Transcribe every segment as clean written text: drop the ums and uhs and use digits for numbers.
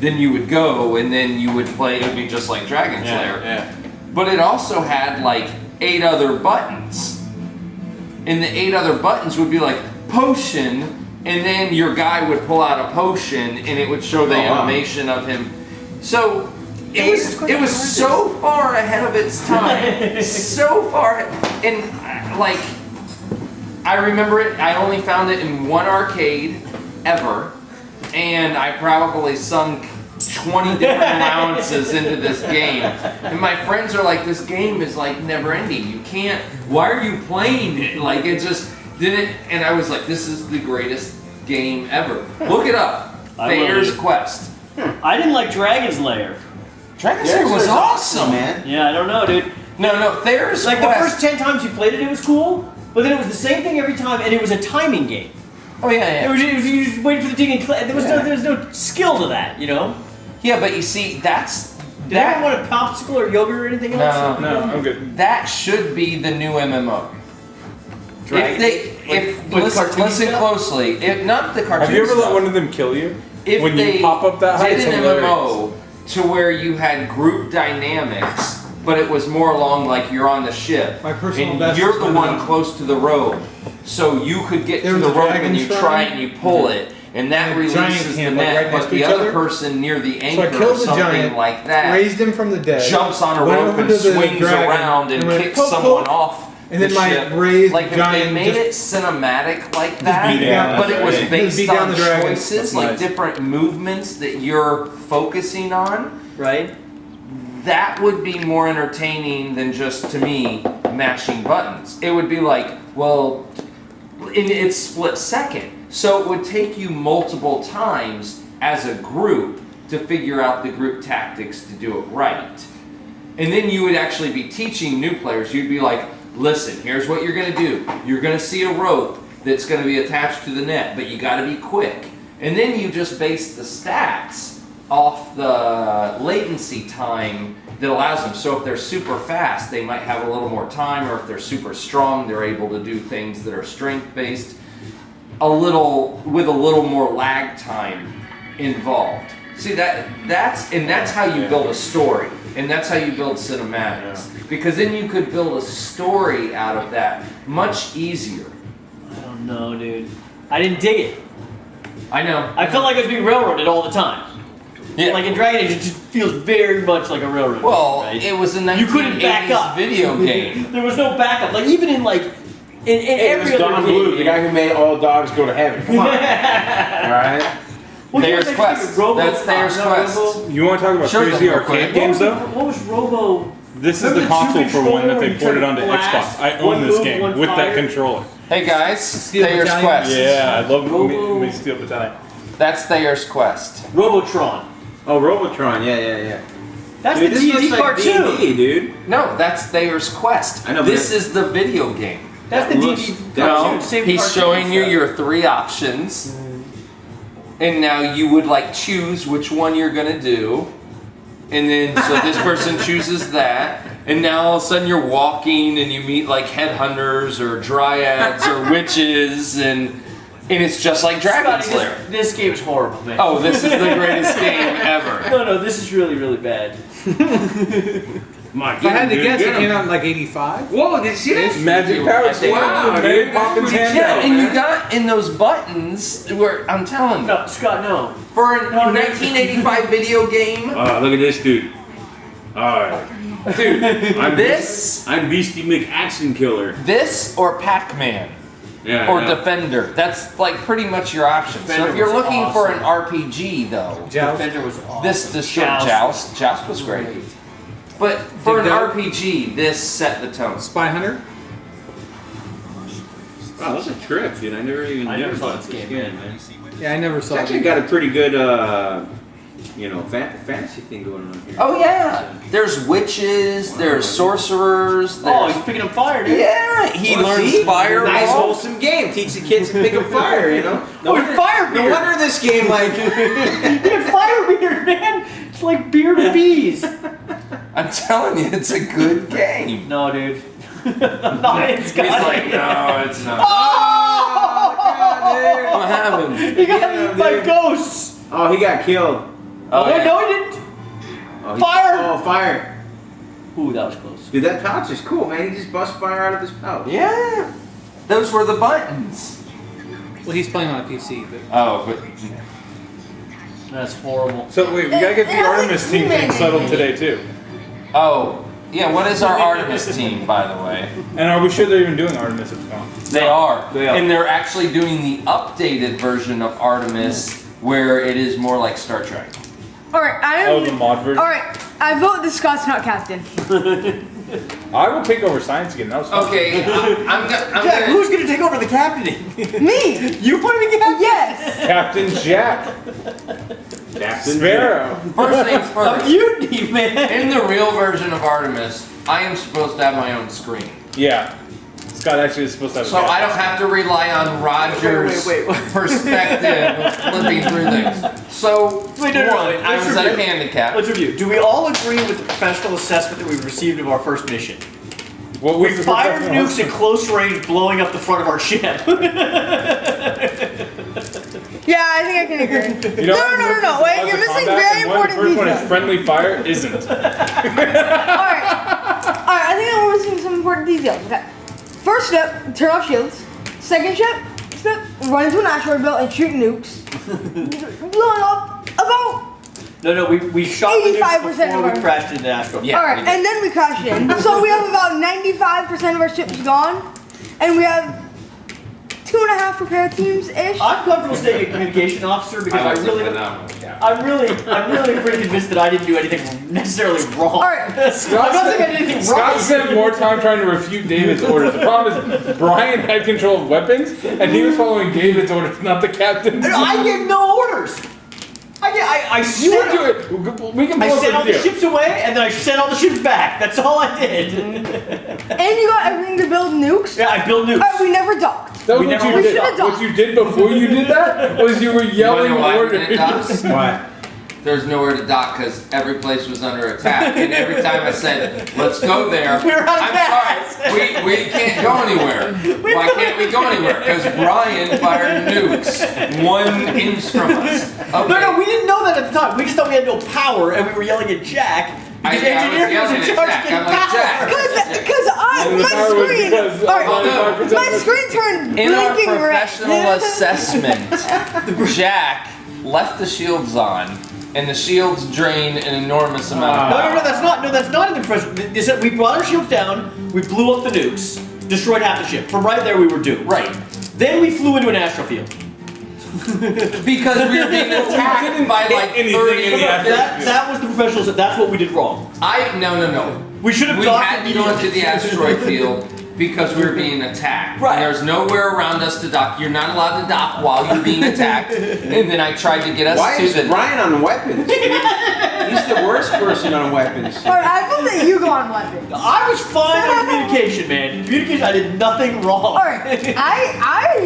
then you would go and then you would play. It would be just like Dragon Slayer. Yeah. But it also had like 8 other buttons. And the 8 other buttons would be like potion, and then your guy would pull out a potion and it would show the animation of him. So it was so far ahead of its time. So far, and like I remember it, I only found it in one arcade ever, and I probably sunk 20 different allowances into this game. And my friends are like, this game is like never ending. You can't, why are you playing it? Like it just didn't, and I was like, this is the greatest game ever. Look it up. Thayer's Quest. I didn't like Dragon's Lair. Dragon's Lair was awesome, man. Yeah, I don't know, dude. No, Thayer's like Quest. The first 10 times you played it, it was cool, but then it was the same thing every time, and it was a timing game. Oh yeah. It was you just waiting for the thing and there was no skill to that, you know? Yeah, but you see, that's... Did anyone want a popsicle or yogurt or anything else? No, I'm good. That should be the new MMO. Listen closely, not the cartoon Have you ever stuff. let one of them kill you? If when they you pop up that high, did an MMO to where you had group dynamics, but it was more along like you're on the ship, My personal and best you're is the when one close to the rope, so you could get There to was the a rope dragon and you shrine. try and you pull it, and that And a releases giant the camp, like, net, right next but to the each other other. person near the So I anchor or killed the something giant, like that raised him from the dead, jumps on a went rope over and to the swings dragon, around and went kicks poke, someone poke, off. and then the my ship. raised like if they giant made it just cinematic like that, Yeah, but it was right. based Beat down on the dragon. choices, That's like nice. different movements that you're focusing on. Right? That would be more entertaining than just, to me, mashing buttons. It would be like, well, it's split second. So it would take you multiple times as a group to figure out the group tactics to do it right. And then you would actually be teaching new players. You'd be like, listen, here's what you're going to do. You're going to see a rope that's going to be attached to the net, but you got to be quick. And then you just base the stats off the latency time that allows them. So if they're super fast, they might have a little more time, or if they're super strong, they're able to do things that are strength-based with a little more lag time involved. See, that's how you build a story, and that's how you build cinematics. Because then you could build a story out of that much easier. I don't know, dude. I didn't dig it. I know. I felt like I was being railroaded all the time. Yeah. Like in Dragon Age, it just feels very much like a railroad. Well, right? it was a You couldn't back 1980s up. video game. There was no backup. Like even in like in It every was other Don game. Bluth, the guy who made all dogs go to heaven. Come on. Alright? What Thayer's was that Quest. game? That's Thayer's no, Quest. Robo- You want to talk about Show them crazy real arcade quick. games though? What was Robo? This is Remember the the console two for one that controller they where you ported tried onto to blast Xbox. I one own this move, game one with fire? that controller. Hey guys, Steel Thayer's Battalion. Quest. Yeah, I love Robo- me Steel Battalion. That's Thayer's Quest. Robotron. Oh, Robotron, yeah. That's Dude, the this D&D looks like cartoon. D&D, dude. No, that's Thayer's Quest. I know, but This is the video game. That's That the looks- D&D that cartoon. looks- Same He's cartoon showing you stuff. your 3 options. And now you would like choose which one you're gonna do. And then, so this person chooses that. And now all of a sudden you're walking and you meet like headhunters or dryads or witches, and it's just like Dragon Scotty, Slayer. this game is horrible, man. Oh, this is the greatest game ever. No, this is really, really bad. My If I had to guess, it came out in like 85. Whoa, did you see that? Magic power I think- Wow, man, dude, popping that's pretty hand Yeah, out, and man. you got in those buttons where, I'm telling you, No, Scott, no. for a No, 1985 video game, Look at this dude. Alright. dude, I'm this Beastie McAction Killer. or Pac-Man. Yeah. Or yeah. Defender. That's like pretty much your option. So Defender if you're was looking for an awesome. RPG though, Joust. Defender was awesome. this show Joust was great. But for an Defender. RPG, this set the tone. Spy Hunter. Wow, that's a trip, dude. I never even I never knew saw about this this game, man. Yeah, I never It's saw actually it. got a pretty good, fantasy thing going on here. Oh yeah, there's witches, there's sorcerers. Oh, There's, he's picking up fire, dude. yeah, he Well, learns see? fireball. Nice wholesome game. Teach the kids to pick up fire, you know? Oh, it's fire No beard. wonder this game, like... Dude, fire beard, man. It's like beard of bees. I'm telling you, it's a good game. No, dude. No, it's got He's like, no, it's not. Oh! What happened? He got eaten by ghosts. Oh, he got killed. Oh, wait, yeah. no, he didn't. Oh, Fire! Oh, fire. Ooh, that was close. Dude, that pouch is cool, man. He just busts fire out of his pouch. Yeah. Those were the buttons. Well, he's playing on a PC, but Oh, but That's horrible. So wait, we gotta get the Artemis team thing settled today too. oh, yeah. What is our Artemis team, by the way? And are we sure they're even doing Artemis at the con? They are. They are. And they're actually doing the updated version of Artemis, where it is more like Star Trek. Alright, Oh, the mod version? Alright, I vote the Scott's not captain. I will take over science again. That was fun. Okay, I'm Jack, gonna. who's gonna take over the captaining? Me! You want to be captain? Yes! Captain Jack Captain Sparrow. First things A first. mutiny, man. In the real version of Artemis, I am supposed to have my own screen. Yeah. Scott actually is supposed to have. So I don't have to rely on Roger's Wait. perspective of flipping through things. So, Wait, no, one, I let's was at a review. handicap. Let's review. Do we all agree with the professional assessment that we received of our first mission? What We was the fired professional- nukes at close range, blowing up the front of our ship. Yeah, I think I can agree. You know, No. Wait, you're missing very important The first one is details. friendly fire isn't. Alright, I think I'm missing some important details. Okay. First step, turn off shields. Second step, run into an asteroid belt and shoot nukes. Blowing up about. No, we shot the 85% nukes before of we our- crashed into the asteroid. Yeah. Alright, and then we crashed in. So we have about 95% of our ships gone. And we have 2.5 repair teams-ish. I'm comfortable staying a communication officer because like to I'm really pretty convinced that I didn't do anything necessarily wrong. Alright. I'm not saying I did anything Scott wrong. spent more time trying to refute David's orders. The problem is Brian had control of weapons, and he was following David's orders, not the captain's. I gave no orders. I You were sent, doing. We can I pull up sent all the the video. ships away and then I sent all the ships back. That's all I did. And you got everything to build nukes. Yeah, I built nukes. Alright, we never docked. That was We what never you went did. to the What you did before you did that was you were yelling You wanna know why we orders. didn't dock? What? There's nowhere to dock because every place was under attack. And every time I said, let's go there, We were out of I'm gas. sorry, we can't go anywhere. Why can't we go anywhere? Because Brian fired nukes 1 inch from us. Okay. No, we didn't know that at the time. We just thought we had no power and we were yelling at Jack. I Because was engineering was yelling in at charge of Jack. getting I'm like, power. Jack. Because And the my power was screen. because Alright, of my screen turned In our blinking red. professional assessment, Jack left the shields on, and the shields drain an enormous amount of power. No, that's not in the professional. They said we brought our shields down, we blew up the nukes, destroyed half the ship. From right there, we were doomed. Right. Then we flew into an astrofield. Because we were being attacked by like anything 30 in the That was the professionals. That's what we did wrong. No. We should have We docked had to go into the asteroid field because we were being attacked. Right. And there's nowhere around us to dock. You're not allowed to dock while you're being attacked. And then I tried to get us Why to is the. Brian on weapons? Dude? He's the worst person on weapons. Alright, I vote that you go on weapons. I was fine on communication, man. Communication, I did nothing wrong. Alright,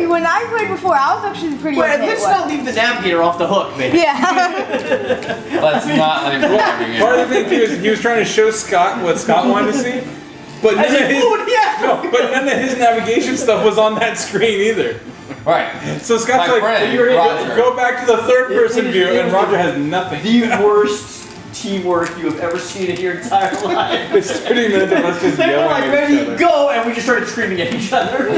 when I played before, I was actually pretty Wait, okay let's with not leave the navigator off the hook, man. Yeah. Let's not leave the Part of the thing too is he was trying to show Scott what Scott wanted to see, but none As of he his flew in the astrofield. but none of his navigation stuff was on that screen either. Right. So Scott's My like, friend, you're Roger. go back to the third person It- view, it and was Roger has nothing. The worst teamwork you have ever seen in your entire life. It's 30 minutes of us just They were yelling like at ready each to other. go, and we just started screaming at each other.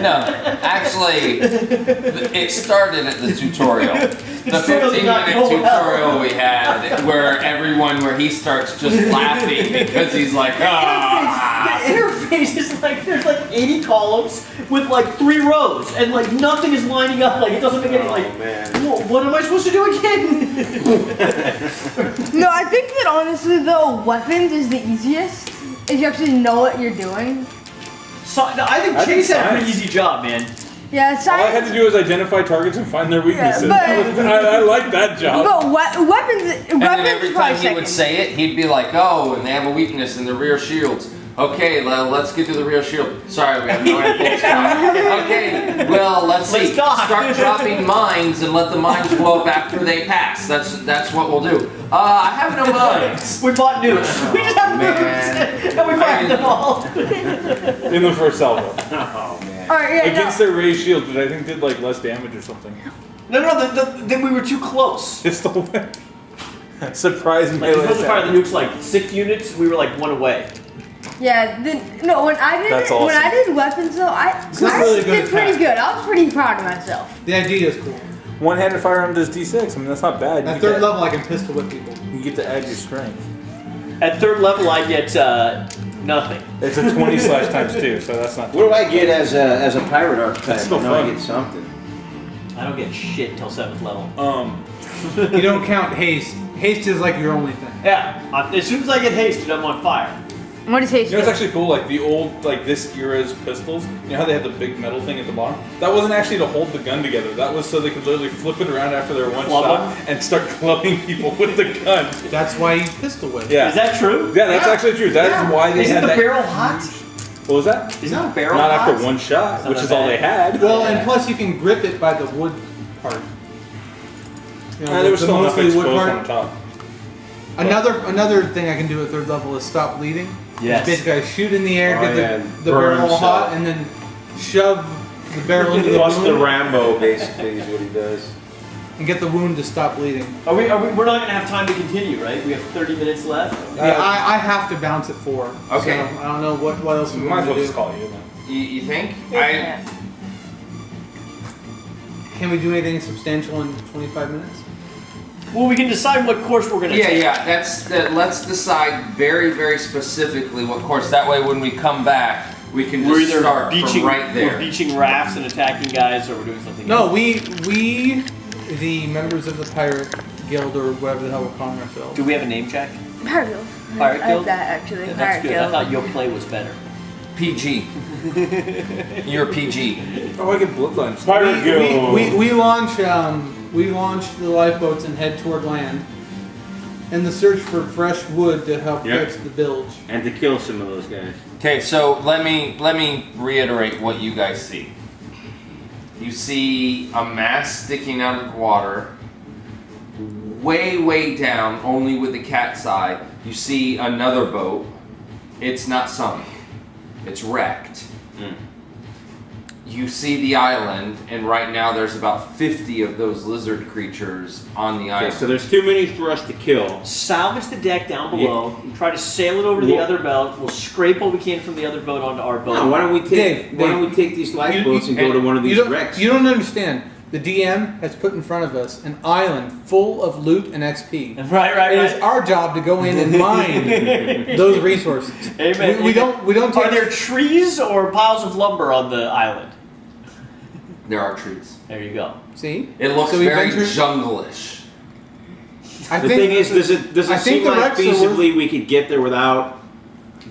No, actually, it started at the tutorial. The Tutorial did not 15-minute go well. tutorial we had where he starts just laughing because he's like, ah. The interface is like, there's like 80 columns with like 3 rows, and like nothing is lining up. Like it doesn't make any like. Oh, man. "Whoa, what am I supposed to do again? No, I think that honestly though, weapons is the easiest. If you actually know what you're doing. So, no, I think I think Chase had a pretty science. easy job, man. Yeah, All I science. had to do was identify targets and find their weaknesses. but- I like that job. But weapons And then is every probably time he second. would say it, he'd be like, oh, and they have a weakness in the rear shields. Okay, let's get to the rear shield. Sorry, we have no impulse power. Okay, well, let's see. Let's dock. Start dropping mines and let the mines blow up after they pass. That's what we'll do. I have no mines. We bought nukes. We just have Man. nukes, and we fired them all. In the first salvo. Oh, man. Alright, yeah, Against no. their raised shield, which I think did like less damage or something. No, we were too close. It's the way. Surprise Like, you're supposed to fire melee. the nukes like 6 units, we were like 1 away. Yeah, no. When I did That's when I awesome. did weapons though, I really good did pretty attack. good. I was pretty proud of myself. The idea is cool. One-handed firearm does D6. I mean, that's not bad. At You third get- level, I can pistol whip people. You get to add your strength. At 3rd level, I get nothing. It's a 20/2, so that's not. What do I get as a pirate archetype? That's still I know I fun. get something. I don't get shit till 7th level. You don't count haste. Haste is like your only thing. Yeah, as soon as I get hasted, I'm on fire. What is haste? You know what's actually cool? Like the old, like this era's pistols. You know how they had the big metal thing at the bottom? That wasn't actually to hold the gun together. That was so they could literally flip it around after their one Club shot and start clubbing people with the gun. That's why you pistol whip. Yeah. Is that true? Yeah, that's actually true. That is why they Isn't had the that. barrel hot? What was that? Isn't the barrel Not hot? after one shot, It's which not is that all they bad. had. Well, and plus you can grip it by the wood part. You know, There was the still enough mostly wood exposed part. on top. Another thing I can do at 3rd level is stop bleeding. Yes. Basically, I shoot in the air, Oh, get yeah, the burn barrel hot, stuff. and then shove the barrel into the Plus the wound Rambo, basically, is what he does. and get the wound to stop bleeding. We're not going to have time to continue, right? We have 30 minutes left. Yeah, I have to bounce at 4. Okay. So I don't know what else we Might want as well to just do. call you then. You think? Yeah. Can we do anything substantial in 25 minutes? Well, we can decide what course we're going to take. Let's decide very, very specifically what course. That way, when we come back, we can We're just either start beaching, from right there. we're beaching rafts and attacking guys, or we're doing something No, else. we, the members of the pirate guild or whatever the hell we're calling ourselves. Do we have a name check? Pirate Guild. Pirate I Guild? like that actually. Yeah, Pirate that's good. I Guild. thought your play was better. PG. You're PG. Oh, I get bloodlines. Pirate Guild. We launch the lifeboats and head toward land in the search for fresh wood to help Yep. fix the bilge. And to kill some of those guys. Okay, so let me reiterate what you guys see. You see a mast sticking out of the water, way down, only with the cat's eye. You see another boat. It's not sunk. It's wrecked. You see the island, and right now there's about 50 of those lizard creatures on the Okay, island. so there's too many for us to kill. Salvage the deck down below. And try to sail it over to the other boat. We'll scrape what we can from the other boat onto our boat. No, why don't we Dave, take these lifeboats and go to one of these wrecks? You don't understand. The DM has put in front of us an island full of loot and XP. Right. It is our job to go in and mine those resources. Amen. We don't Are take there trees or piles of lumber on the island? There are trees. There you go. See? It looks So we very venture- jungle-ish. I The think thing is, does I it think seem the like wrecks are worth- feasibly we could get there without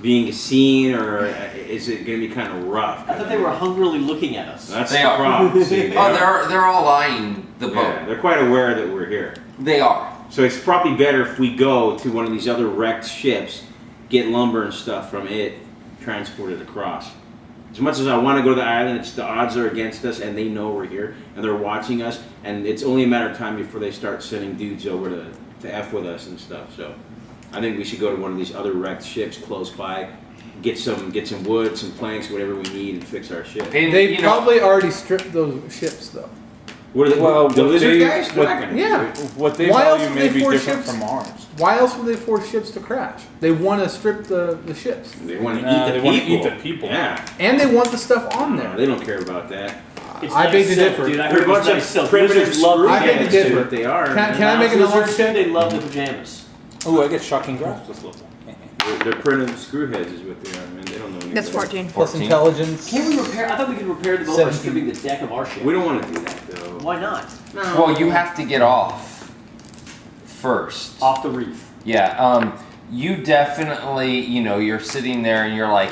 being seen, or is it going to be kind of rough? I thought they were hungrily looking at us. That's They the are. problem. See, They're all eyeing the boat. yeah, they're quite aware that we're here. They are. So it's probably better if we go to one of these other wrecked ships, get lumber and stuff from it, transport it across. As much as I want to go to the island, the odds are against us, and they know we're here, and they're watching us, and it's only a matter of time before they start sending dudes over to F with us and stuff. So I think we should go to one of these other wrecked ships close by, get some wood, some planks, whatever we need, and fix our ship. And, They've you know, probably already stripped those ships, though. What are they? Well, the what lizard they- guys? They're what- not gonna yeah. do it. What they Why else value would may they be force different ships? from ours. Why else would they force ships to crash? They want to strip the ships. They want to Nah, eat they the wanna people. eat the people. Yeah. And they want the stuff on No, there. they don't care about that. It's I nice beg to silk, differ. Dude, I They're heard a it was bunch nice of silk. primitive Lizards love I beg to screwheads, differ. is what they are. Can man. I make a knowledge Lizards, check? They love the pajamas. Oh, I get shocking grasp this level. They're primitive screwheads is what they are, man. They don't know anything. That's 14. Plus 14. intelligence. Can we repair? I thought we could repair the boat by 17. stripping the deck of our ship. We don't want to do that, though. Why not? well, you have to get off first. Off the reef. Yeah. You definitely, you know, you're sitting there and you're like,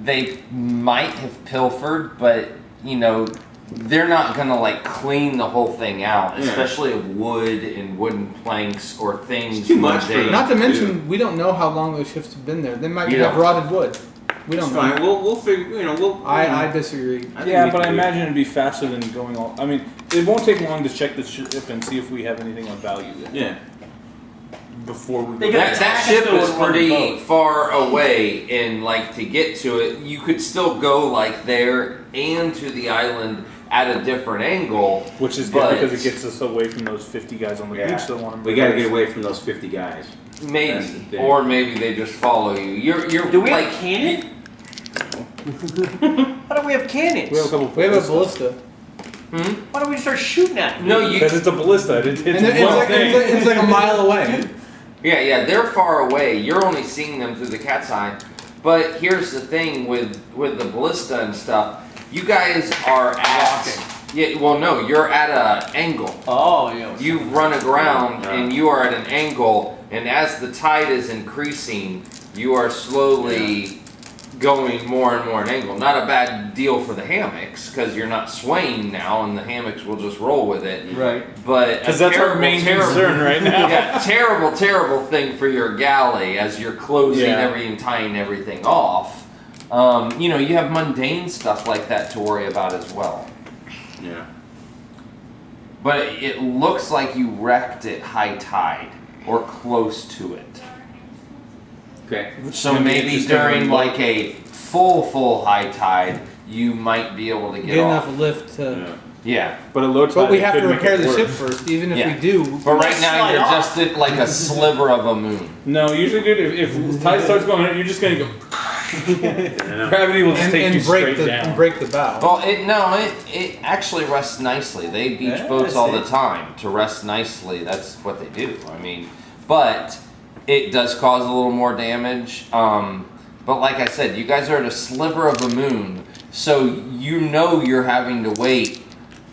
they might have pilfered, but you know, they're not gonna like clean the whole thing out, Yeah. especially of wood and wooden planks or things. It's too much for mundane. them. Not to mention, we don't know how long those ships have been there. They might You have don't. rotted wood. We It's don't fine. know. We'll figure. You know, we'll. I disagree. think Yeah, we but I can do it. imagine it'd be faster than going all. I mean, it won't take long to check the ship and see if we have anything of value in it Yeah. before we They go. got That attack us ship though is and run the pretty boat. far away, and like to get to it, you could still go like there and to the island at a different angle. Which is good but because it gets us away from those 50 guys on the beach that want to. We got to get away from those 50 guys. That's the maybe, thing. or maybe they just follow you. You're Do we like have cannon? Why don't we have cannons? We have a couple. We have a ballista. Why don't we just start shooting at them? No, you. Because it's a ballista. It's And one it's thing. like a mile away. Yeah, they're far away. You're only seeing them through the cat's eye. But here's the thing with the ballista and stuff. You guys are at. Yeah, well, no, you're at an angle. Oh, yeah. You run aground and you are at an angle, and as the tide is increasing, you are slowly going more and more an angle. Not a bad deal for the hammocks because you're not swaying now, and the hammocks will just roll with it. Right. But Because that's our main concern right now. Yeah, terrible thing for your galley as you're closing and tying everything off. You know, you have mundane stuff like that to worry about as well. Yeah. But it looks like you wrecked it high tide or close to it. Okay. So Maybe maybe just during during like a full high tide, you might be able to get Get off. enough lift to. Yeah. But a low tide. But we it have could to make repair it the worse. ship first, even if Yeah. we do. But right now Slide you're off. just at like a sliver of a moon. No, usually, dude, if tide starts going, you're just gonna go. Gravity will just take you And break straight the down. break the bow. Well, it actually rests nicely. They beach Yeah, boats I all see. the time to rest nicely. That's what they do. I mean, but it does cause a little more damage. But like I said, you guys are at a sliver of a moon, so you know you're having to wait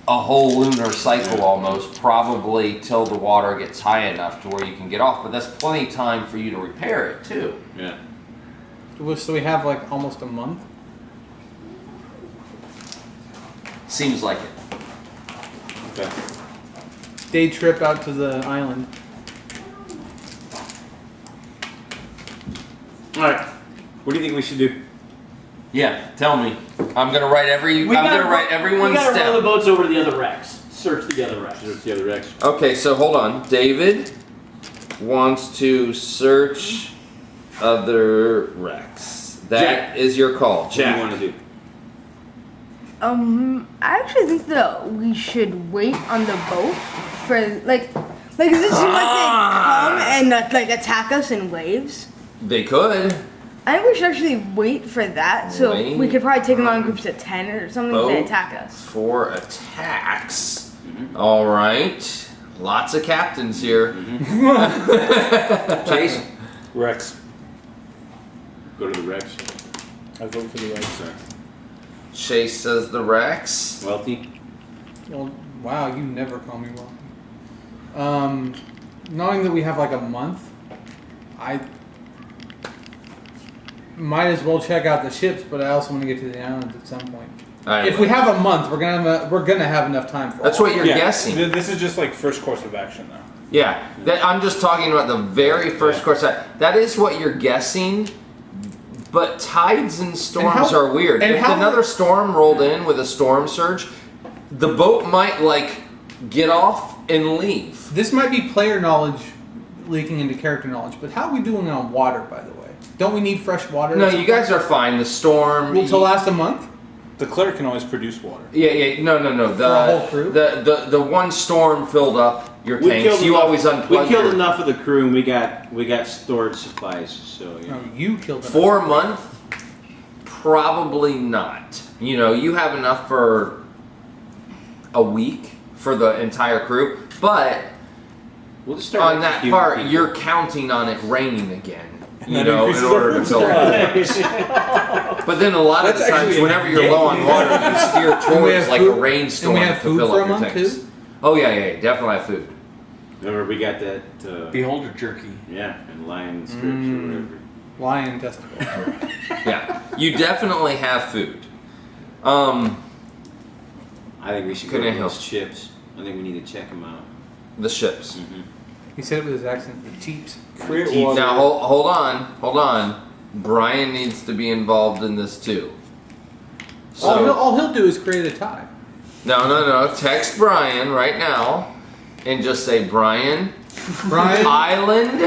a whole lunar cycle almost, probably till the water gets high enough to where you can get off. But that's plenty of time for you to repair it too. Yeah. So we have like almost a month. Seems like it. Okay. Day trip out to the island. All right. What do you think we should do? Yeah, tell me. I'm gonna write everyone's We gotta step. row the boats over to the other wrecks. Search the other wrecks. Search the other wrecks. Okay, so hold on. David wants to search other wrecks. That is Jack. your call. What do you Jack. want to do? I actually think that we should wait on the boat for like is this like they come and like attack us in waves? They could. I think we should actually wait for that, so Wait we could probably take them on in groups of 10 or something Boat. to attack us. For attacks. All right. Lots of captains here. Chase. Rex. Go to the wrecks. I vote for the Rex. Sorry. Chase says the Rex. Wealthy. Well, wow, you never call me wealthy. Knowing that we have like a month, I might as well check out the ships, but I also want to get to the island at some point. If we have a month, we're gonna have enough time for. That's all what you're guessing. This is just like first course of action, though. Yeah, I'm just talking about the very first course. That is what you're guessing, but tides and storms are weird. and If how- another storm rolled in with a storm surge, the boat might like get off and leave. This might be player knowledge leaking into character knowledge, but how are we doing on water, by the way? Don't we need fresh water? No, you guys are fine. The storm to last a month. The cleric can always produce water. Yeah, no. For a whole crew? The one storm filled up your tanks. You always unplugged. We killed your- enough of the crew, and we got stored supplies. So yeah. No, you killed them. 4 month, probably not. You know, you have enough for a week for the entire crew, but We'll just start on that executing part, people. you're counting on it raining again. You That know, in increases order our to fill it. But then a lot of the That's times, actually whenever you're low on water, you steer And we towards have like a food- rainstorm and we have to food fill for up a your month, tanks. too? Oh yeah, definitely have food. Remember, we got that. Beholder jerky. Yeah, and lion strips or whatever. Lion testicle. Yeah, you definitely have food. I think we should go Can I to help? those ships. I think we need to check them out. The ships. He said it with his accent. The cheats. Create water. Now hold on. Brian needs to be involved in this too. So All he'll do is create a tie. no. Text Brian right now, and just say Brian. Brian. Island.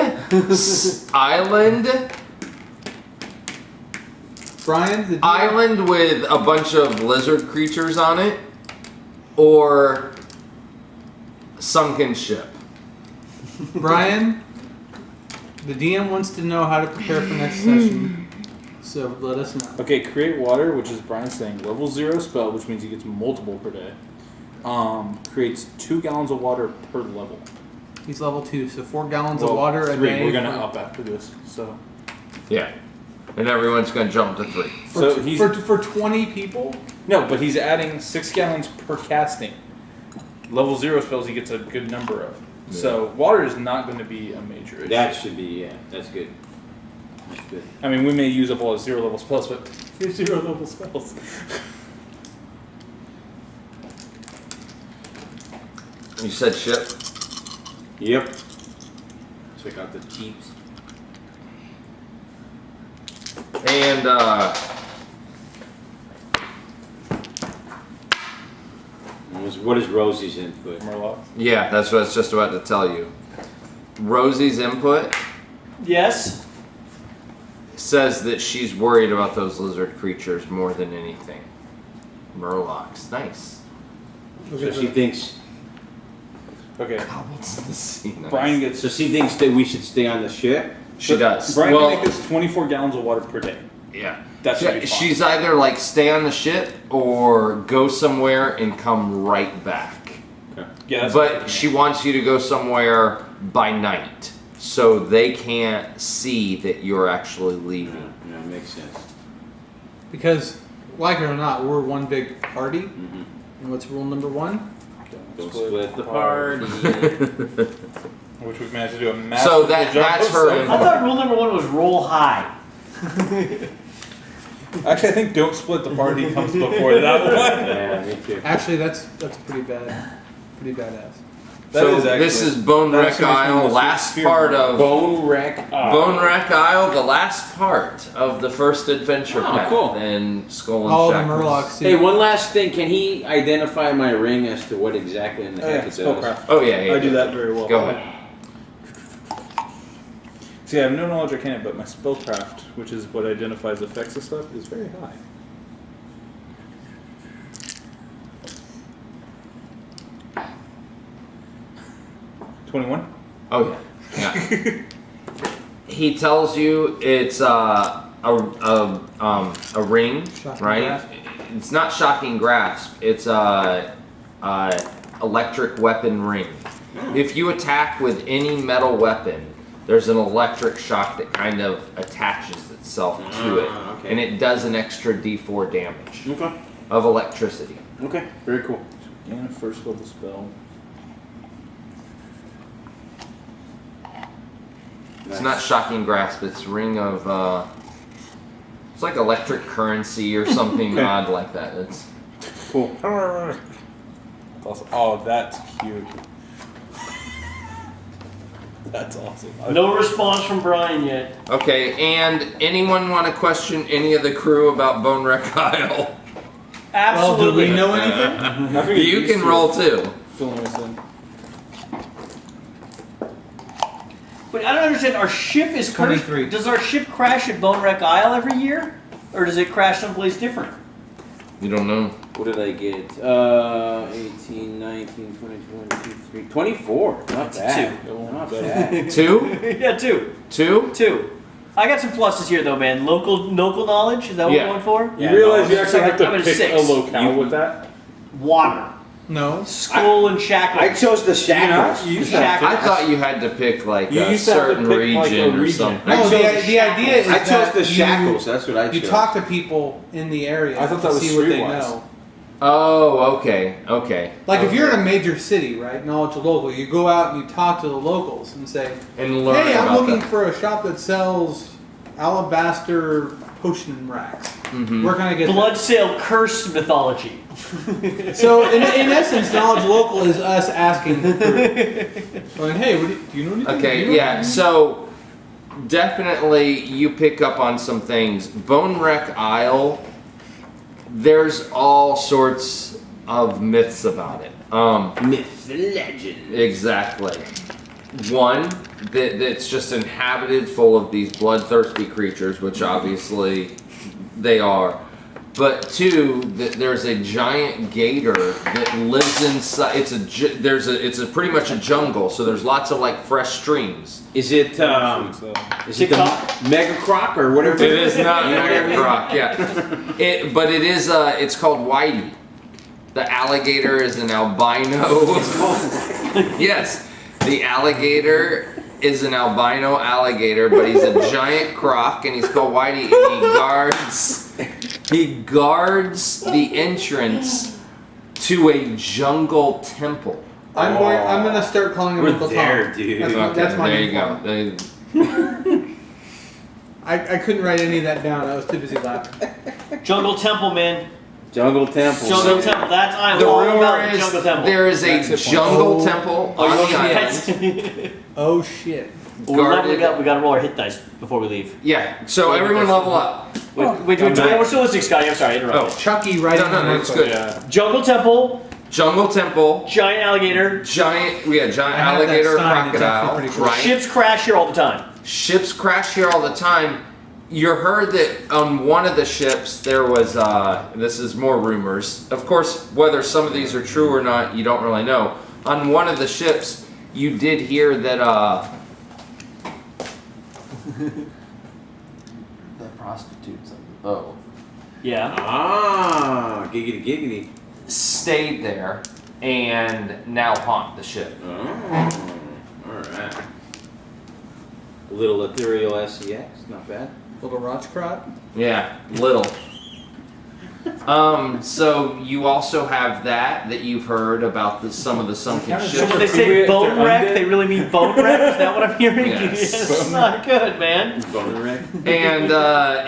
Brian. The Island with a bunch of lizard creatures on it. or sunken ship? Brian, the DM wants to know how to prepare for next session, so let us know. Okay, create water, which is Brian saying level 0 spell, which means he gets multiple per day. Creates 2 gallons of water per level. He's level 2, so 4 gallons of water a 3. day. We're gonna up after this. So Yeah. And everyone's going to jump to 3. So he's for 20 people. no, but he's adding 6 gallons per casting. Level 0 spells he gets a good number of. So water is not going to be a major issue. That should be, that's good. That's good. I mean, we may use up all the 0 level spells, but 0 level spells. You said ship? Yep. Check out the Jeeps. And, What is Rosie's input? Murloc. yeah, that's what I was just about to tell you. Rosie's input Yes. says that she's worried about those lizard creatures more than anything. Murlocs. Nice. So she thinks. Okay. Cobbles in the sea. Nice. Brian gets. So she thinks that we should stay on the ship. She does. Brian well, can make us 24 gallons of water per day. yeah. That should be fine. She's either like stay on the ship or go somewhere and come right back. Okay. Yeah, that's But she wants you to go somewhere by night so they can't see that you're actually leaving. Yeah, makes sense. Because, like it or not, we're one big party. Mm-hmm. And what's rule number 1? Don't split the party. Which we've managed to do a massive So job that's of her so I far. thought rule number 1 was roll high. Actually, I think don't split the party comes before that one. Yeah, me too. Actually, that's pretty badass. That So is actually- this is Bone that Wreck actually makes me Isle, most last fearful. part of Bone wreck. Bone Wreck Isle, the last part of the first adventure Oh, pack. cool. And Skull and All the Shackles. Murlocs. Hey, one last thing. Can he identify my ring as to what exactly in the Oh, heck yeah, it does? spellcraft. Oh yeah, I do that very well. Go ahead. See, I have no knowledge arcana, but my spellcraft, which is what identifies effects and stuff, is very high. $21? Oh yeah. Yeah. He tells you it's a ring, Shocking right? grasp. It's not shocking grasp. It's a electric weapon ring. If you attack with any metal weapon, there's an electric shock that kind of attaches itself to it, Okay. and it does an extra D4 damage Okay. of electricity. Okay. Very cool. And a first level spell. It's not shocking grasp. It's ring of. It's like electric currency or something Okay. odd like that. It's Cool. That's awesome. Oh, that's cute. That's awesome. No response from Brian yet. okay. And anyone want to question any of the crew about Bone Wreck Isle? Well, Absolutely. do we know anything? I figured You these can two roll are too. filling us in. But I don't understand. Our ship is 23. Does our ship crash at Bone Wreck Isle every year, or does it crash someplace different? You don't know. What did I get? 18, 19, 20, 22, 24. Not bad. Not bad. 2? Yeah, 2. 2? 2. I got some pluses here though, man. Local knowledge. Is that what Yeah. we're going for? You realize you actually I'm have to at pick 6. a locale with that? Water. No. Skull and Shackles. I chose the Shackles. You used to have I to. thought you had to pick like You a used to have to certain pick, like, a region or region. something. I No, chose the idea is I chose that the Shackles. That's what I chose. You talk to people in the area I thought that to was see what they streetwise. know. Oh, okay, okay. Like if you're in a major city, right, knowledge of local, you go out and you talk to the locals and say, And learn "Hey, I'm about looking that. for a shop that sells alabaster potion racks. Mhm. Where can I get Blood Sale Curse mythology. that?" So in essence, knowledge local is us asking the crew, going, "Hey, do you know anything?" Okay, Do you know yeah. anything?" So definitely you pick up on some things. Bone Wreck Isle, there's all sorts of myths about it. Myth, legend. Exactly. One, that's just inhabited full of these bloodthirsty creatures, which obviously they are. but two, there's a giant gator that lives inside. It's a pretty much a jungle, so there's lots of like fresh streams. Is it the Mega Croc or whatever? It is not Mega Croc, yeah. But it is. It's called Whitey. The alligator is an albino. Yes, the alligator is an albino alligator, but he's a giant croc, and he's called Whitey. And he guards the entrance to a jungle temple. I'm gonna start calling him We're Uncle there, Tom. dude. That's my there you name go. for him. I couldn't write any of that down. I was too busy laughing. Jungle Temple, man. Jungle Temple. Jungle Temple. I'm The all rumor about the is Jungle Temple. there is a jungle temple on the island. Oh shit! We got to roll our hit dice before we leave. Yeah, so everyone level up. Wait, we're still listening, Scotty. I'm sorry, I interrupted. Chucky, right? No, it's good. Yeah. Jungle Temple, Jungle temple, giant alligator, giant have that alligator, sign, it's actually crocodile, pretty cool. right? ships crash here all the time. Ships crash here all the time. You heard that on one of the ships there was, this is more rumors. Of course, whether some of these are true or not, you don't really know. On one of the ships, you did hear that, the prostitutes of the boat Yeah. Ah, giggity giggity. stayed there and now haunt the ship. Oh, alright. A little ethereal SEX, not bad. Little Rochcrot. Yeah, little. So you also have that you've heard about some of the sunken So ships. when they say They're bone wreck, undead? they really mean bone wreck? Is that what I'm hearing? Yes. It's not good, man. Bone wreck. And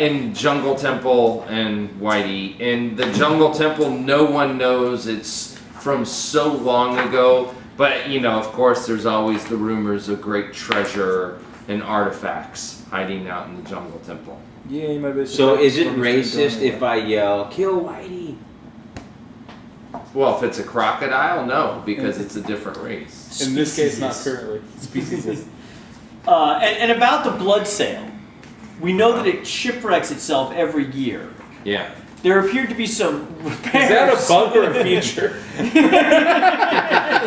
in Jungle Temple and Whitey. In the Jungle Temple, no one knows. It's from so long ago. But, you know, of course, there's always the rumors of great treasure and artifacts hiding out in the Jungle Temple. Yeah, you might be. So is it racist if I yell, "Kill Whitey"? Well, if it's a crocodile, no, because it's a different race. In this case, not currently. Species. And about the blood sale, we know that it shipwrecks itself every year. Yeah. There appear to be some repairs. Is that a bug or a feature? Is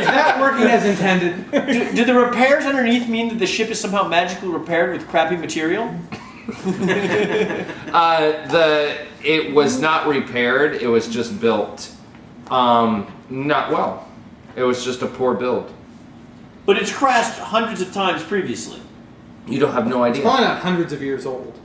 that working as intended? Do the repairs underneath mean that the ship is somehow magically repaired with crappy material? It was not repaired. It was just built. Not well. It was just a poor build. But it's crashed hundreds of times previously. You don't have no It's idea. probably not hundreds of years old.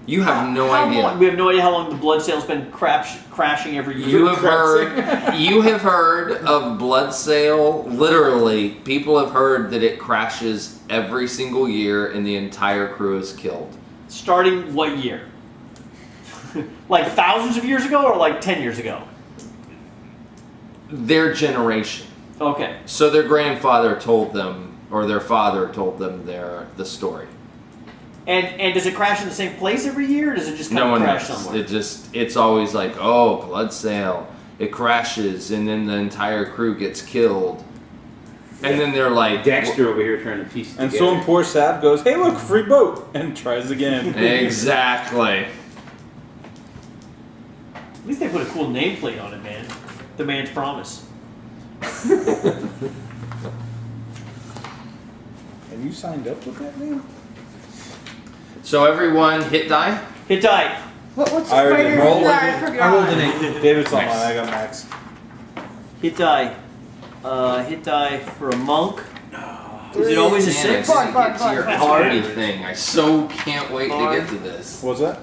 You have no How idea. long? We have no idea how long the blood sale's been crashing every year. You have heard of blood sale. Literally, people have heard that it crashes every single year and the entire crew is killed. Starting what year? Like thousands of years ago or like 10 years ago? Their generation. Okay. So their grandfather told them, or their father told them the story. And does it crash in the same place every year, or does it just kind No of one crash knows. somewhere? It's always like, oh, blood sale. It crashes and then the entire crew gets killed. And then they're like, Dexter over here trying to piece it And together. some poor sap goes, "Hey, look, free boat," and tries again. exactly. At least they put a cool nameplate on it, man. The Man's Promise. And you signed up with that name? So everyone hit die. Hit die. What's the I already fighter? rolled. I forgot. I rolled an 8. David's on Nice. mine. I got Max. Hit die. Hit die for a monk. Is it always a Man, I 6? didn't get to your That's alchemy hard. thing. I so can't wait to get to this. What was that?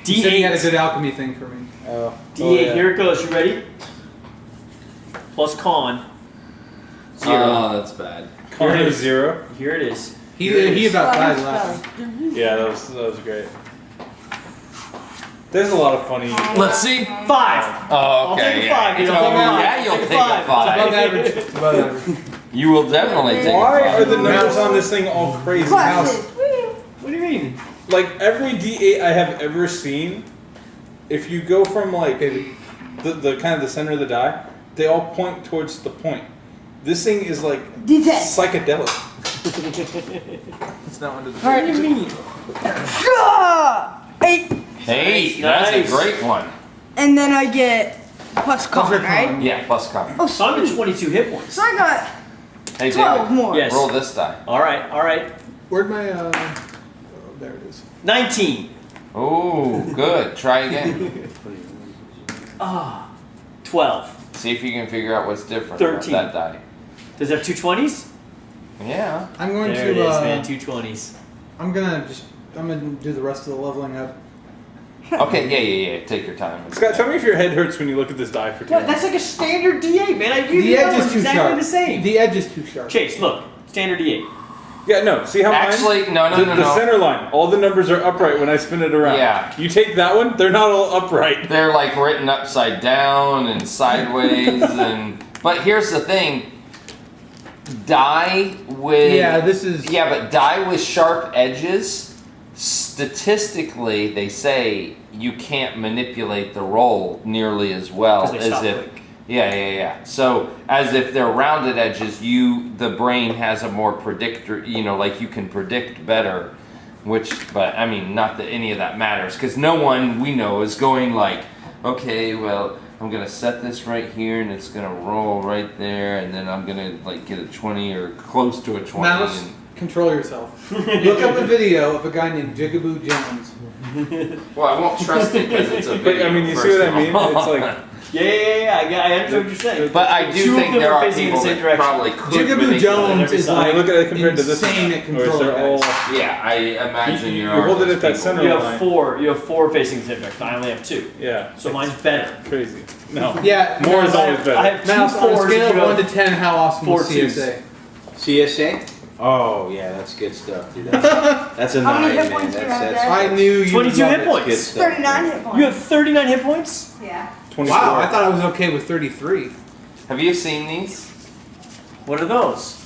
You said you had a D8. good alchemy thing for me. Oh. D8. Here it goes. You ready? Plus con. 0. Oh, that's bad. Con is 0. Here it is. He about died laughing. Yeah, that was great. There's a lot of funny. Let's see. 5. Oh, I'll okay. take a 5. Yeah, I'll take a 5. yeah, you'll Take take a a 5. Above 5. average. Above average. You will definitely take Why a 5. are the numbers on this thing all crazy? Classes. What do you mean? Like every D8 I have ever seen, if you go from like the kind of the center of the die, they all point towards the point. This thing is like D10. psychedelic. It's not under the What do you mean? 8. Hey, that's Nice. a great one. and then I get plus con, Plus your right? con. Yeah, plus con. Oh, So I'm at sweet. 22 hit points. So I got Hey, 12 David, more. Yes. roll this die. All right. Where'd my oh, there it is. 19. Oh, good. Try again. 12. See if you can figure out what's different 13. about that die. Does it have two 20s? Yeah. I'm going There to it is, man. Two 20s. I'm gonna do the rest of the leveling up. Okay, yeah. Take your time. Scott, tell me if your head hurts when you look at this die for too long. That's like a standard D8, man. I give The you edge that is too exactly sharp. the same. The edge is too sharp. Chase, look. Standard D8. Yeah, no. See how Actually, mine? no. The center line. All the numbers are upright when I spin it around. Yeah. You take that one, they're not all upright. They're like written upside down and sideways but here's the thing. Die with but die with sharp edges, statistically they say you can't manipulate the roll nearly as well 'Cause they as stop if quick. Yeah. So as if they're rounded edges, the brain has a more predictor, like you can predict better, but I mean, not that any of that matters, because no one we know is going like, okay, well, I'm gonna set this right here, and it's gonna roll right there, and then I'm gonna like get a 20 or close to a 20. Now let's control yourself. Look up a video of a guy named Jigaboo Jones. Well, I won't trust it because it's a But video. I mean, you see first what I of mean? all. It's like Yeah. I understand what you're saying. But I do Two of think them there are are facing in the people same that direction. probably could Jigaboo manipulate Jones every is side. like look at it compared to this insane one. at Or is controlling there all? guys. Yeah, I imagine You there are hold it those at that people. center You line. have four. You have four facing the same direction. I only have two. Yeah. So mine's better. Crazy. No. Yeah, More is always better. I have two Now, on a fours. scale of you have 1 to 10, how awesome four was CSA? CSA? Oh yeah, that's good stuff, dude. That's a How many 9, hit man. points do you have That's there? I knew you 22 loved hit it. good points. stuff. 39 hit points. You have 39 hit points? Yeah. 24. Wow, I thought I was okay with 33. Have you seen these? What are those?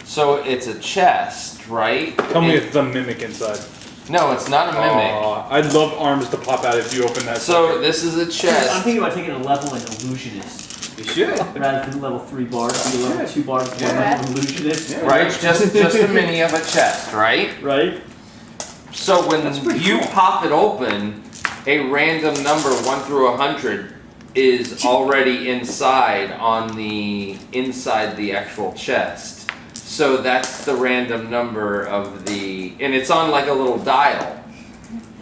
So it's a chest, right? Tell me it's the mimic inside. No, it's not a mimic. Aw, I'd love arms to pop out if you open that. So sucker. this is a I'm chest. thinking about taking a level in illusionist. You should. Rather than level 3 bars, do level 2 bars, one Yeah. level illusionist. Yeah. Right? Just a mini of a chest, right? Right? So when pretty you cool. pop it open, a random number 1 through 100 is already inside inside the actual chest. So that's the random number of and it's on like a little dial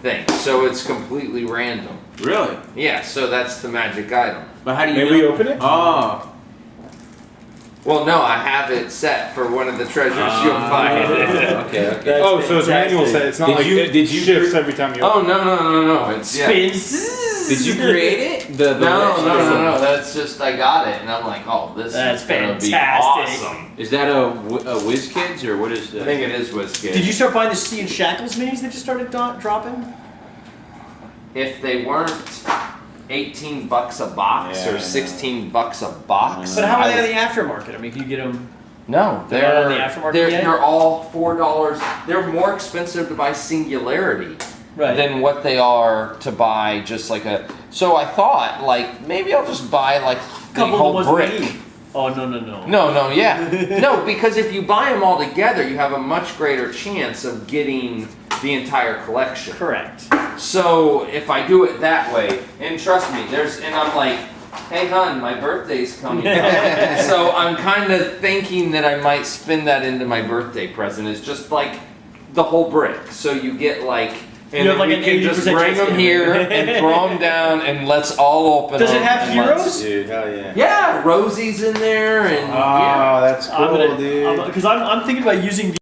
thing. So it's completely random. Really? Yeah, so that's the magic item. But how do you May know? we open it? Oh. Well, no, I have it set for one of the treasures you'll find. Okay. That's Oh, so it's manual fantastic. set. It's not Did like you- it did you shifts cre- every time you Oh open no! It's Spins. Did you create it? The No. That's just I got it, and I'm like, oh, this That's is gonna be fantastic. awesome. Is that a WizKids or what is I that? think it is WizKid. Did you start buying the Sea and Shackles minis that just started dropping? If they weren't $18 a box Yeah, I or know. $16 a box, But how are I they on would- the aftermarket? I mean, can you get them? No, They're not on the aftermarket yet? they're all $4. They're more expensive to buy Singularity than what they are to buy just like a. So I thought like maybe I'll just buy like the Couple of whole ones we brick. need. Oh no. No, yeah. No, because if you buy them all together, you have a much greater chance of getting the entire collection. Correct. So if I do it that way, and trust me, and I'm like, hey hun, my birthday's coming up. So I'm kind of thinking that I might spin that into my birthday present. It's just like the whole brick. So you get like, and You have then like we an can just 80% bring chance them to here get and throw them down and let's all open Does them. it have and let's- heroes? Dude, hell yeah. Yeah, Rosie's in there and Oh, that's cool, I'm gonna, dude. because I'm thinking about using